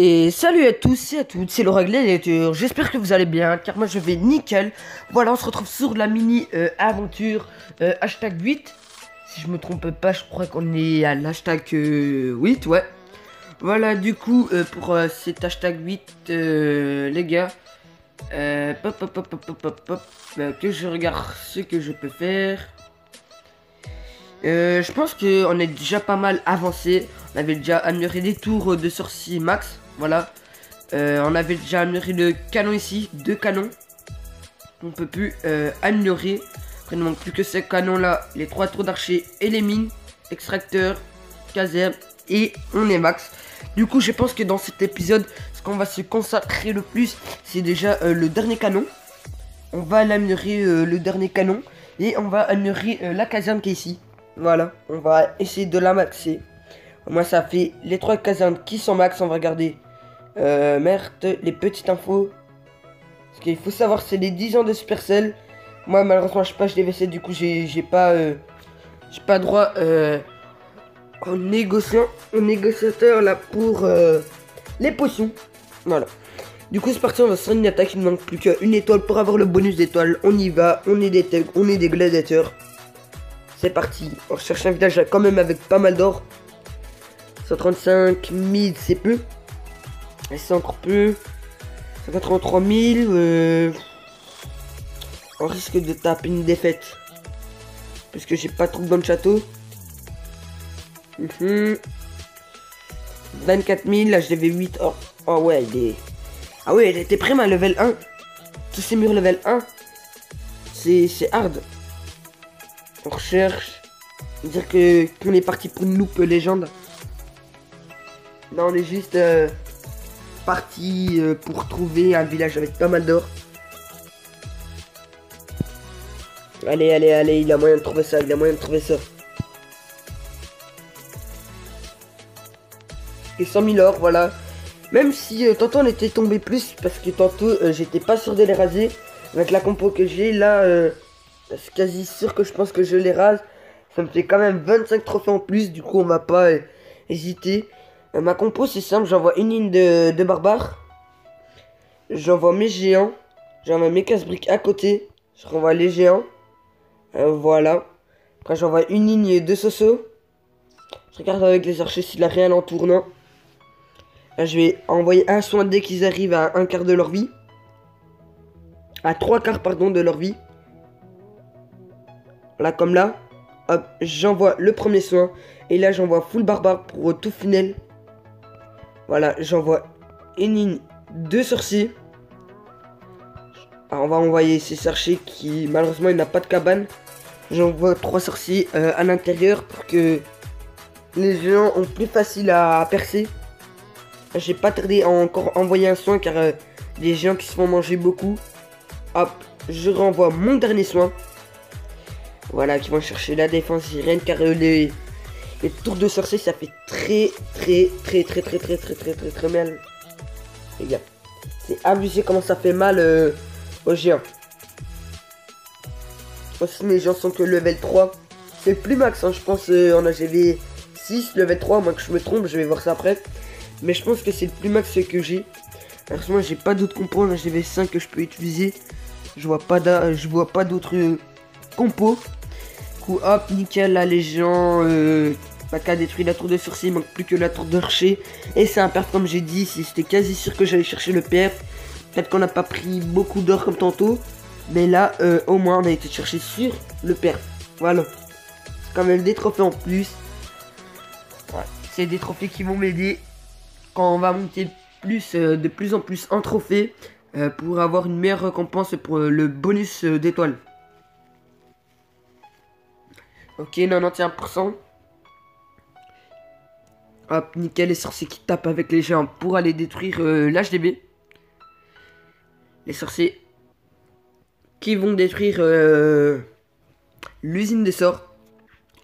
Et salut à tous et à toutes, c'est Laura Gladiator, j'espère que vous allez bien, car moi je vais nickel. Voilà, on se retrouve sur la mini aventure hashtag 8. Si je me trompe pas, je crois qu'on est à l'hashtag 8, ouais. Voilà, du coup, pour cet hashtag 8, les gars, que je regarde ce que je peux faire. Je pense qu'on est déjà pas mal avancé. On avait déjà amélioré des tours de sorcier max. Voilà. On avait déjà amélioré le canon ici. 2 canons. On peut plus améliorer. Après, il ne manque plus que ces canons là. Les 3 tours d'archer et les mines. Extracteur, caserne. Et on est max. Du coup, je pense que dans cet épisode, ce qu'on va se consacrer le plus, c'est déjà le dernier canon. On va l'améliorer le dernier canon. Et on va améliorer la caserne qui est ici. Voilà, on va essayer de la maxer. Moi, ça fait les 3 casernes qui sont max. On va regarder. Merde, les petites infos. Ce qu'il faut savoir, c'est les 10 ans de Supercell. Moi, malheureusement, je page des WC. Du coup, j'ai pas droit au négociateur là pour les potions. Voilà. Du coup, c'est parti. On va se faire une attaque. Il ne manque plus qu'une étoile pour avoir le bonus d'étoile. On y va. On est des thugs. On est des gladiateurs. C'est parti, on recherche un village quand même avec pas mal d'or. 135 000 c'est peu. Et c'est encore peu. 183 000. On risque de taper une défaite. Parce que j'ai pas trop dans le château. 24 000, là je l'avais 8. Oh ouais, il est... Ah ouais, elle était prime à level 1. Tous ces murs level 1. C'est hard. On recherche. Dire qu'on est parti pour une loupe légende. Non, on est juste parti pour trouver un village avec pas mal d'or. Allez, allez, allez, il a moyen de trouver ça, il a moyen de trouver ça. Et 100 000 or, voilà. Même si tantôt on était tombé plus, parce que tantôt j'étais pas sûr de les raser. Avec la compo que j'ai, là... c'est quasi sûr que je pense que je les rase. Ça me fait quand même 25 trophées en plus. Du coup, on va pas hésiter. Ma compo, c'est simple. J'envoie une ligne de barbares. J'envoie mes géants. J'envoie mes casse-briques à côté. Je renvoie les géants. Voilà. Après, j'envoie une ligne de Soso. Je regarde avec les archers s'il a rien en tournant. Là, je vais envoyer un soin dès qu'ils arrivent à un quart de leur vie. À 3 quarts, pardon, de leur vie. Là, comme là, hop, j'envoie le premier soin. Et là, j'envoie full barbare pour tout funnel. Voilà, j'envoie une ligne de sorciers. Alors, on va envoyer ces sorciers qui, malheureusement, il n'a pas de cabane. J'envoie 3 sorciers à l'intérieur pour que les géants ont plus facile à percer. J'ai pas tardé à encore envoyer un soin car les géants qui se font manger beaucoup. Hop, je renvoie mon dernier soin. Voilà, qui vont chercher la défense sirène car les tours de sorcier ça fait très mal. Les gars, c'est abusé comment ça fait mal aux géants. Aussi mes géants sont que level 3. C'est le plus max, hein, je pense en AGV 6, level 3, moi que je me trompe, je vais voir ça après. Mais je pense que c'est le plus max que j'ai. Heureusement j'ai pas d'autres compos en AGV 5 que je peux utiliser. Je vois pas d'autres compos. Hop, nickel, là les gens qui a détruit la tour de sorcier, il manque plus que la tour d'archer. Et c'est un perf comme j'ai dit, c'était quasi sûr que j'allais chercher le perf. Peut-être qu'on n'a pas pris beaucoup d'or comme tantôt. Mais là, au moins on a été chercher sur le perf. Voilà. C'est quand même des trophées en plus. Ouais. C'est des trophées qui vont m'aider quand on va monter plus, de plus en plus en trophée. Pour avoir une meilleure récompense pour le bonus d'étoiles. Ok, 91%. Hop, nickel, les sorciers qui tapent avec les géants pour aller détruire l'HDB. Les sorciers qui vont détruire l'usine des sorts.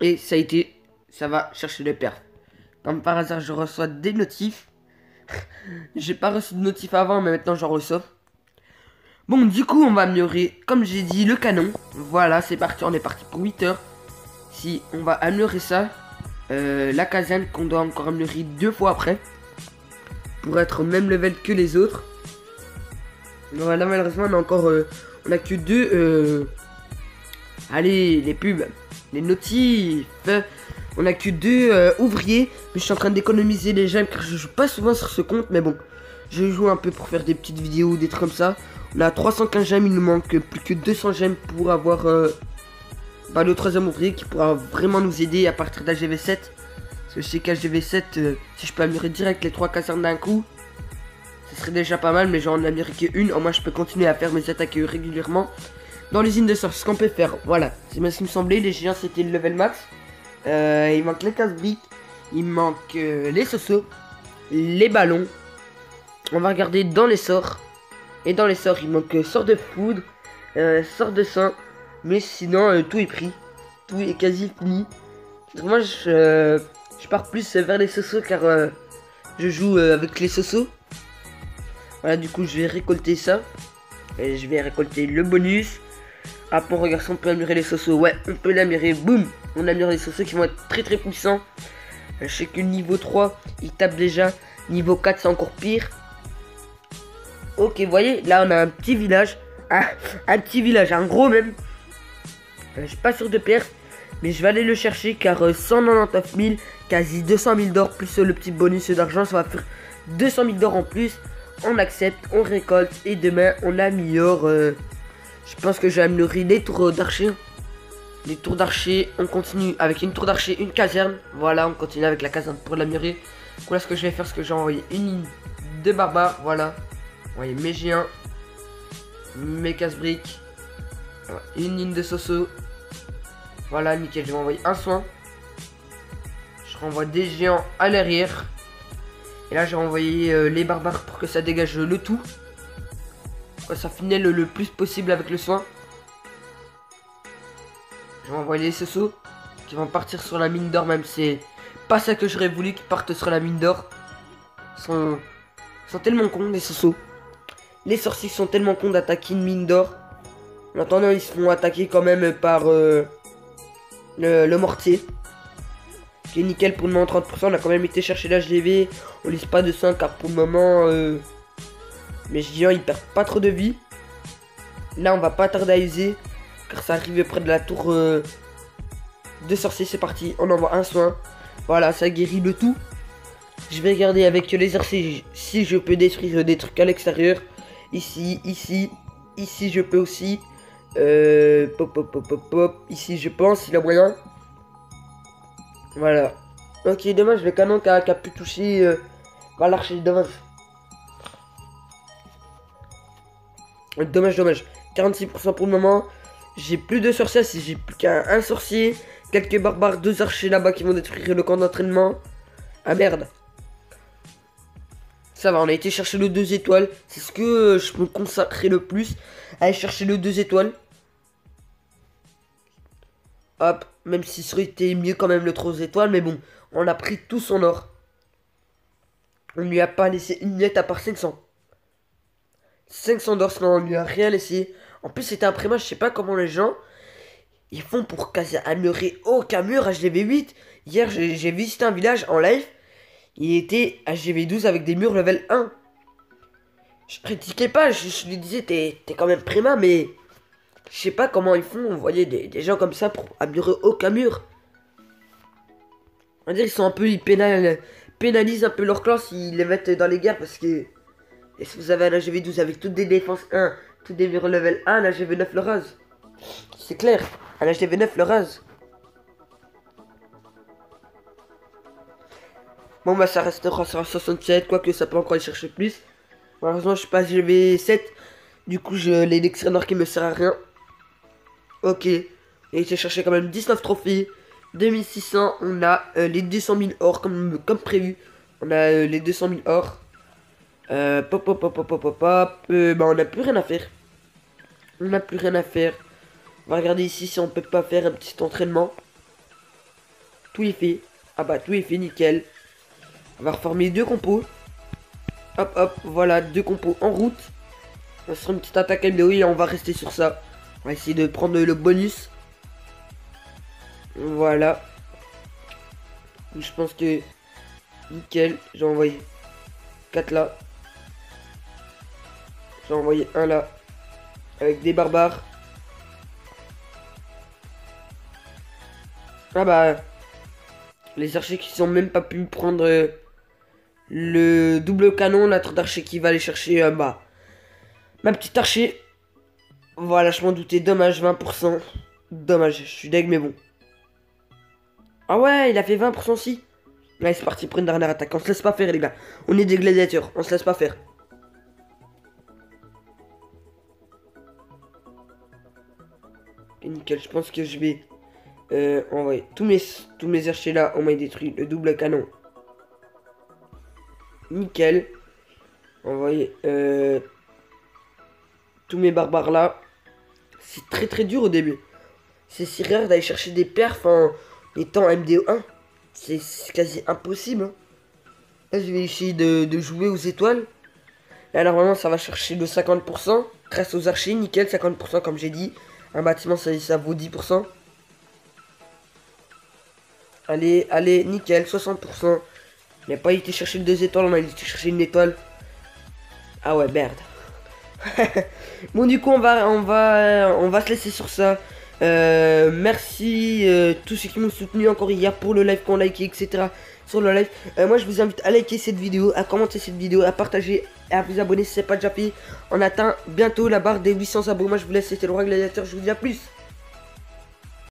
Et ça a été, ça va chercher le perf. Comme par hasard, je reçois des notifs. J'ai pas reçu de notifs avant, mais maintenant j'en reçois. Bon, du coup, on va améliorer, comme j'ai dit, le canon. Voilà, c'est parti, on est parti pour 8 heures. Si on va améliorer ça, la caserne qu'on doit encore améliorer 2 fois après. pour être au même level que les autres. Voilà, malheureusement, on a encore... on a que deux... allez, les pubs, les notifs. On a que deux ouvriers. Mais je suis en train d'économiser les gemmes car je joue pas souvent sur ce compte. Mais bon, je joue un peu pour faire des petites vidéos, des trucs comme ça. On a 315 gemmes, il nous manque plus que 200 gemmes pour avoir le troisième ouvrier qui pourra vraiment nous aider à partir d'AGV7. Parce que je sais qu'AGV7, si je peux améliorer direct les 3 casernes d'un coup, ce serait déjà pas mal. Mais j'en améliorer qu'une, au moins je peux continuer à faire mes attaques régulièrement dans l'usine de surf. Ce qu'on peut faire, voilà, c'est bien ce qui me semblait. Les géants c'était le level max. Il manque les casse-briques, il manque les sosos, les ballons. On va regarder dans les sorts. Et dans les sorts, il manque sort de foudre, sort de sang. Mais sinon, tout est pris. Tout est quasi fini. Donc moi, je pars plus vers les sosos car je joue avec les sosos. Voilà, du coup, je vais récolter ça. Et je vais récolter le bonus. Après, on regarde si on peut améliorer les sosos. Ouais, on peut l'améliorer. Boum! On améliore les sosos qui vont être très très puissants. Je sais que niveau 3, il tape déjà. Niveau 4, c'est encore pire. Ok, vous voyez, là on a un petit village. Un petit village, un gros même. Je suis pas sûr de perdre. Mais je vais aller le chercher car 199 000, quasi 200 000 d'or plus le petit bonus d'argent. Ça va faire 200 000 d'or en plus. On accepte, on récolte. Et demain, on améliore. Je pense que je vais améliorer les tours d'archer. Les tours d'archer, on continue avec une tour d'archer, une caserne. Voilà, on continue avec la caserne pour l'améliorer. Voilà ce que je vais faire, c'est que j'ai envoyé une ligne de barbares. Voilà. Vous voyez mes géants, mes casse-briques, une ligne de soso. Voilà, nickel, je vais envoyer un soin. Je renvoie des géants à l'arrière. Et là, j'ai envoyé les barbares pour que ça dégage le tout. Pour que ça finisse le plus possible avec le soin. Je vais envoyer les sosos qui vont partir sur la mine d'or, même si c'est pas ça que j'aurais voulu qu'ils partent sur la mine d'or. Ils sont tellement cons, les sosos. Les sorciers sont tellement cons d'attaquer une mine d'or. En attendant, ils se font attaquer quand même par le mortier. Qui est nickel pour le moment, 30%. On a quand même été chercher l'HDV. On lise pas de 5 car pour le moment, mes géants ils perdent pas trop de vie. Là, on va pas tarder à user. Car ça arrive près de la tour de sorcier. C'est parti, on envoie un soin. Voilà, ça guérit le tout. Je vais regarder avec les sorciers si je peux détruire des trucs à l'extérieur. Ici, ici, ici je peux aussi. Ici je pense, il a moyen. Voilà. Ok, dommage, le canon qui a pu toucher l'archer, dommage. Dommage. 46% pour le moment. J'ai plus de sorciers, si j'ai plus qu'un sorcier. Quelques barbares, 2 archers là-bas qui vont détruire le camp d'entraînement. Ah merde. Ça va, on a été chercher le 2 étoiles. C'est ce que je me consacrer le plus. Aller chercher le 2 étoiles. Hop, même si ça aurait été mieux quand même le 3 étoiles. Mais bon, on a pris tout son or. On lui a pas laissé une miette à part 500. 500 d'or, sinon on lui a rien laissé. En plus, c'était un pré-match, je sais pas comment les gens ils font pour quasi améliorer aucun mur HDV8. Hier, j'ai visité un village en live. Il était HGV12 avec des murs level 1. Je critiquais pas, je lui disais t'es quand même prima, mais je sais pas comment ils font. Vous voyez des gens comme ça pour améliorer aucun mur. On va dire ils sont un peu, ils pénalisent un peu leur classe, ils les mettent dans les guerres parce que et si vous avez un HGV12 avec toutes des défenses 1, toutes des murs level 1, un HGV9 le rase. C'est clair, un HGV9 le rase. Bon bah ça restera sur 67, quoique ça peut encore aller chercher plus. Malheureusement je suis pas HGV7. Du coup j'ai l'élixir noir qui me sert à rien. Ok. Et j'ai cherché quand même 19 trophées. 2600, on a les 200 000 or comme prévu. On a les 200 000 or. Bah on n'a plus rien à faire. On n'a plus rien à faire. On va regarder ici si on peut pas faire un petit entraînement. Tout est fait. Ah bah tout est fait, nickel. On va reformer 2 compos. Hop, voilà, 2 compos en route. On se fera une petite attaque LDO et on va rester sur ça. On va essayer de prendre le bonus. Voilà. Je pense que... Nickel, j'ai envoyé 4 là. J'ai envoyé un là. Avec des barbares. Ah bah. Les archers qui sont même pas pu prendre le double canon. Notre archer qui va aller chercher bah. Ma petite archer. Voilà, je m'en doutais. Dommage, 20%. Dommage, je suis deg mais bon. Ah ouais, il a fait 20% aussi. Allez, c'est parti pour une dernière attaque. On se laisse pas faire, les gars. On est des gladiateurs. On se laisse pas faire. Et nickel, je pense que je vais envoyer tous mes archers là. On m'a détruit le double canon. Nickel. Envoyer tous mes barbares là. C'est très très dur au début. C'est si rare d'aller chercher des perfs en étant MDO1. C'est quasi impossible. Hein. Là, je vais essayer de jouer aux étoiles. Là, normalement, ça va chercher le 50%. Grâce aux archers, nickel, 50% comme j'ai dit. Un bâtiment, ça vaut 10%. Allez, allez, nickel, 60%. Il n'a pas été chercher le 2 étoiles, on a été chercher une étoile. Ah ouais, merde. Bon, du coup, on va se laisser sur ça. Merci tous ceux qui m'ont soutenu encore hier pour le live qu'on a liké, etc. Sur le live. Moi, je vous invite à liker cette vidéo, à commenter cette vidéo, à partager et à vous abonner si ce n'est pas déjà fait. On atteint bientôt la barre des 800 abonnés. Moi, je vous laisse. C'était le Roi Gladiateur. Je vous dis à plus.